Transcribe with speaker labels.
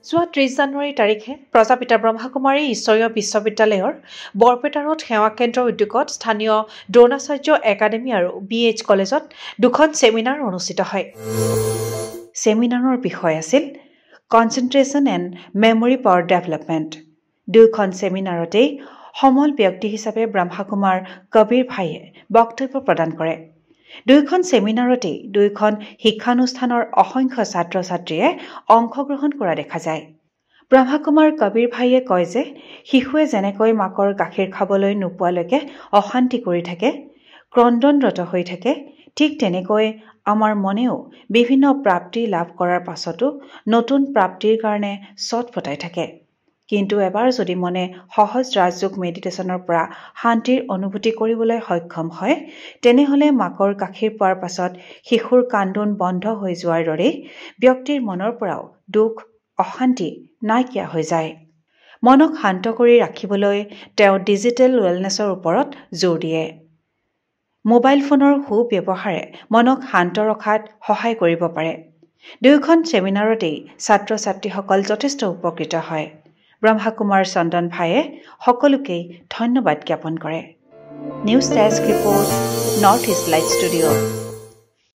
Speaker 1: যোৱা 30 জানুৱাৰী তাৰিখে প্ৰজাপিতা ব্ৰহ্মাকুমাৰী ঈশ্বৰীয় বিশ্ববিদ্যালয়ৰ বৰপেটা ৰোড সেৱা কেন্দ্ৰৰ উদ্যোগত স্থানীয় দ্ৰোণাচাৰ্য একাডেমী আৰু BH কলেজত দুখন সেমিনাৰ অনুষ্ঠিত হয়। সেমিনাৰৰ বিষয় আছিল কনচেন্ট্ৰেশ্যন এণ্ড মেমৰি পাৱাৰ ডেভেলপমেণ্ট। দুয়োখন সেমিনাৰতেই সমল ব্যক্তি হিচাপে ব্ৰহ্মাকুমাৰ কবীৰ ভাইয়ে বক্তব্য প্ৰদান কৰে। দুয়োখন সেমিনাৰতেই দুয়োখন শিক্ষানুষ্ঠানৰ অসংখ্য ছাত্ৰ ছাত্ৰীয়ে অংশগ্ৰহণ কৰা দেখা যায়। ব্ৰহ্মাকুমাৰ কবীৰ ভাইয়ে কয় যে শিশুৱে যেনেকৈ মাকৰ গাখীৰ খাবলৈ নোপোৱালৈকে অশান্তি কৰি থাকে, ক্ৰন্দনৰত হৈ থাকে, ঠিক তেনেকৈ আমাৰ মনেও বিভিন্ন প্ৰাপ্তি লাভ কৰাৰ পাছতো নতুন প্ৰাপ্তিৰ কাৰণে ছটফটাই থাকে। কিন্তু এবাৰ যদি মনে সহজ ৰাজযোগ মেডিটেশ্যনৰ পৰা শান্তিৰ অনুভূতি কৰিবলৈ সক্ষম হয়, তেনেহলে মাকৰ গাখীৰ পোৱাৰ পাছত শিশুৰ কান্দোন বন্ধ হৈ যোৱাৰ দৰেই ব্যক্তিৰ মনৰ পৰাও দুখ অশান্তি নাইকিয়া হৈ যায়। মনক শান্ত কৰি ৰাখিবলৈ তেওঁ ডিজিটেল ৱেলনেছৰ ওপৰত জোৰ দিয়ে। মোবাইল ফোনৰ সুব্যৱহাৰে মনক শান্ত ৰখাত সহায় কৰিব পাৰে। দুয়োখন সেমিনাৰতেই ছাত্ৰ ছাত্ৰীসকল যথেষ্ট উপকৃত হয়। ব্ৰহ্মাকুমাৰ চন্দন ভাইয়ে সকলোকেই ধন্যবাদ জ্ঞাপন কৰে। News desk report, north east light studio'.